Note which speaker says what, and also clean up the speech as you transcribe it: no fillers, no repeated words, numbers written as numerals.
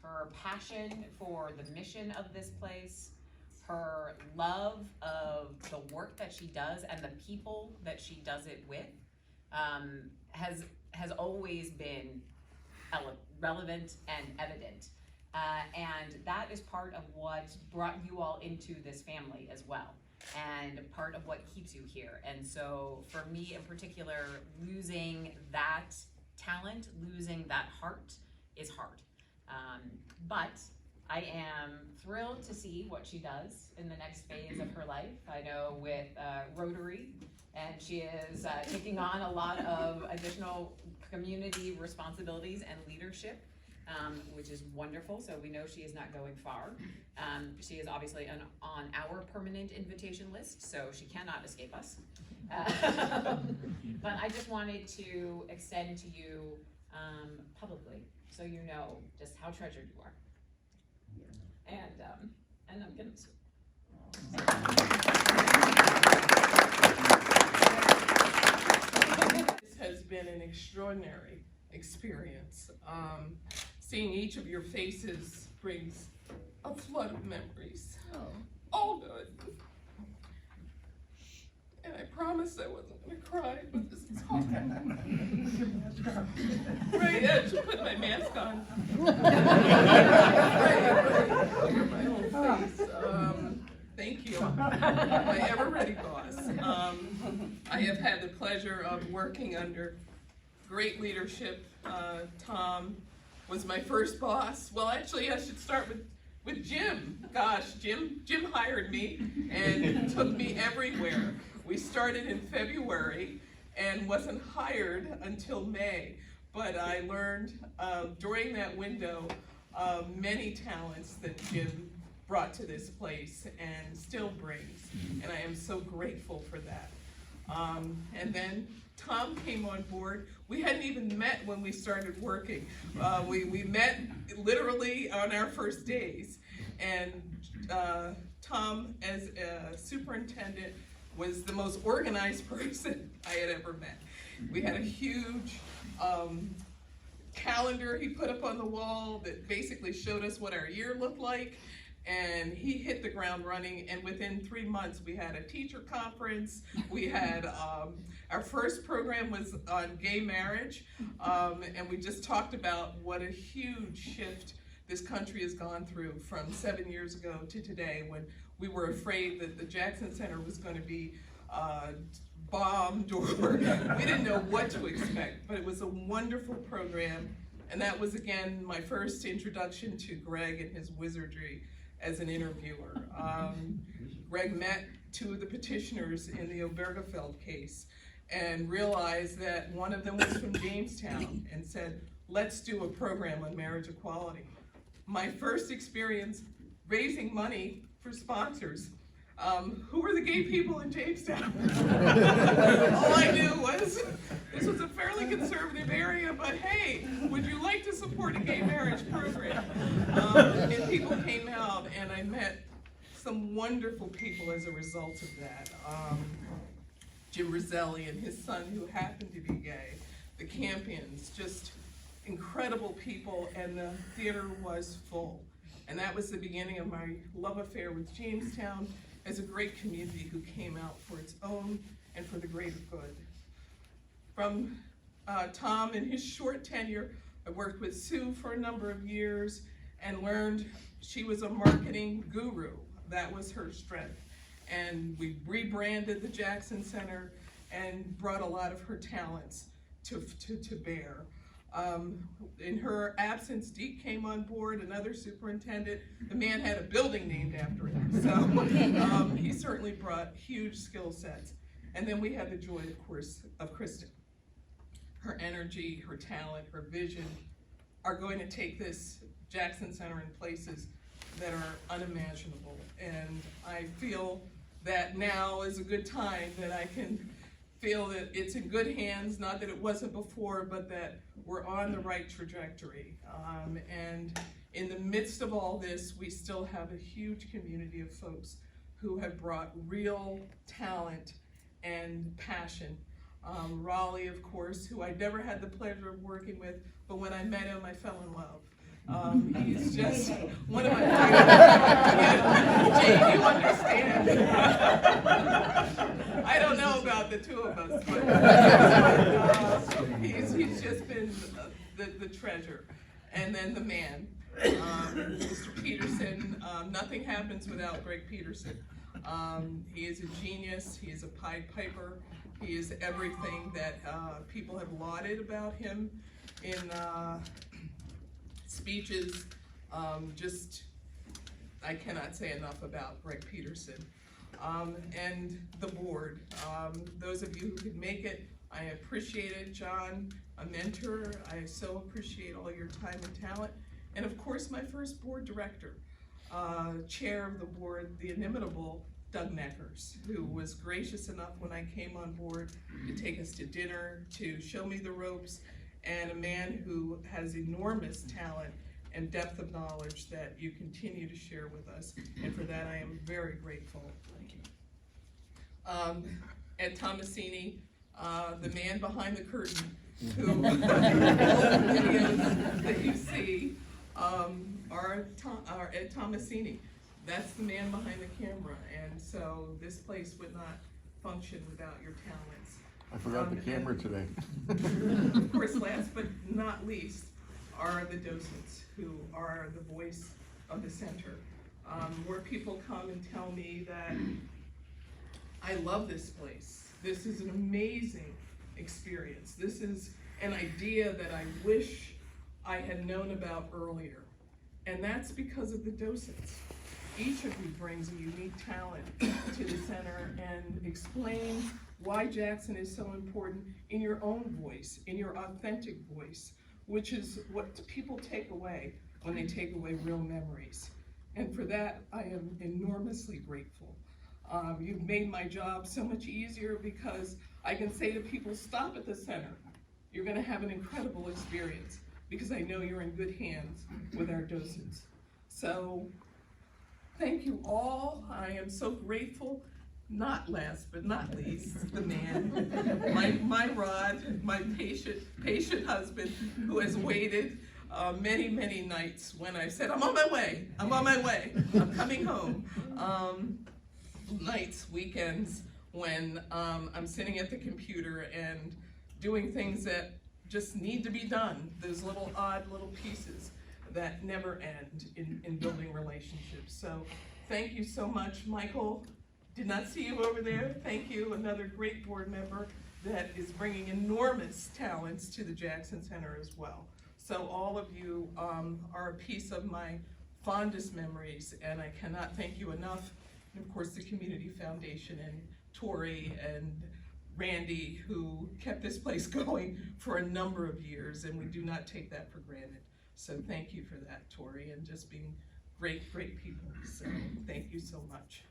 Speaker 1: her passion for the mission of this place, her love of the work that she does and the people that she does it with, has always been relevant and evident. And that is part of what brought you all into this family as well, and part of what keeps you here. And so for me in particular, losing that talent, losing that heart is hard. But I am thrilled to see what she does in the next phase of her life. I know with Rotary, and she is taking on a lot of additional community responsibilities and leadership, which is wonderful. So we know she is not going far. She is obviously on our permanent invitation list, so she cannot escape us. But I just wanted to extend to you publicly, so you know just how treasured you are. And I'm gonna.
Speaker 2: This has been an extraordinary experience. Seeing each of your faces brings a flood of memories. All good. And I promised I wasn't gonna cry, but this is hard. Right, I should put my mask on. Over my whole face. Thank you, my ever-ready boss. I have had the pleasure of working under great leadership. Tom was my first boss. Well, actually, I should start with Jim. Gosh, Jim hired me and took me everywhere. We started in February and wasn't hired until May, but I learned during that window many talents that Jim brought to this place and still brings, and I am so grateful for that. And then Tom came on board. We hadn't even met when we started working. We met literally on our first days, and Tom, as a superintendent, was the most organized person I had ever met. We had a huge calendar he put up on the wall that basically showed us what our year looked like, and he hit the ground running, and within 3 months we had a teacher conference. We had our first program was on gay marriage, and we just talked about what a huge shift this country has gone through from 7 years ago to today, when we were afraid that the Jackson Center was going to be bombed, or we didn't know what to expect. But it was a wonderful program, and that was again my first introduction to Greg and his wizardry as an interviewer. Greg met 2 of the petitioners in the Obergefell case and realized that one of them was from Jamestown and said, let's do a program on marriage equality. My first experience raising money for sponsors. Who were the gay people in Jamestown? All I knew was this was a fairly conservative area, but hey, would you like to support a gay marriage program? And people came out, and I met some wonderful people as a result of that. Jim Roselli and his son, who happened to be gay, the Campions, just incredible people, and the theater was full. And that was the beginning of my love affair with Jamestown as a great community who came out for its own and for the greater good. From Tom and his short tenure, I worked with Sue for a number of years and learned she was a marketing guru. That was her strength. And we rebranded the Jackson Center and brought a lot of her talents to bear. In her absence, Deke came on board, another superintendent. The man had a building named after him, so he certainly brought huge skill sets. And then we had the joy, of course, of Kristen. Her energy, her talent, her vision are going to take this Jackson Center in places that are unimaginable. And I feel that now is a good time that I can feel that it's in good hands, not that it wasn't before, but that we're on the right trajectory. And in the midst of all this, we still have a huge community of folks who have brought real talent and passion. Raleigh, of course, who I never had the pleasure of working with, but when I met him, I fell in love. He's just one of my Jane, you understand. I don't know about the two of us, but he's just been the treasure. And then the man, Mr. Peterson. Nothing happens without Greg Peterson. He is a genius, he is a Pied Piper, he is everything that people have lauded about him in speeches. I cannot say enough about Greg Peterson. And the board, those of you who could make it, I appreciate it. John, a mentor, I so appreciate all your time and talent. And of course, my first board director, chair of the board, the inimitable Doug Neckers, who was gracious enough when I came on board to take us to dinner, to show me the ropes, and a man who has enormous talent and depth of knowledge that you continue to share with us. And for that, I am very grateful. Thank you. Ed Tomasini, the man behind the curtain, who all the videos that you see are Ed Tomasini. That's the man behind the camera, and so this place would not function without your talents.
Speaker 3: I forgot the camera today.
Speaker 2: Of course, last but not least are the docents, who are the voice of the center. Where people come and tell me that I love this place. This is an amazing experience. This is an idea that I wish I had known about earlier. And that's because of the docents. Each of you brings a unique talent to the center and explains why Jackson is so important in your own voice, in your authentic voice, which is what people take away when they take away real memories. And for that, I am enormously grateful. You've made my job so much easier because I can say to people, stop at the center. You're gonna have an incredible experience because I know you're in good hands with our docents. So, thank you all. I am so grateful. Not last but not least, the man, my Rod, my patient husband, who has waited many, many nights when I said, I'm on my way, I'm coming home. Nights, weekends, when I'm sitting at the computer and doing things that just need to be done, those little odd little pieces that never end in building relationships. So thank you so much, Michael. Did not see you over there. Thank you, another great board member that is bringing enormous talents to the Jackson Center as well. So all of you are a piece of my fondest memories, and I cannot thank you enough. And of course, the Community Foundation and Tori and Randy, who kept this place going for a number of years, and we do not take that for granted. So thank you for that, Tori, and just being great, great people. So thank you so much.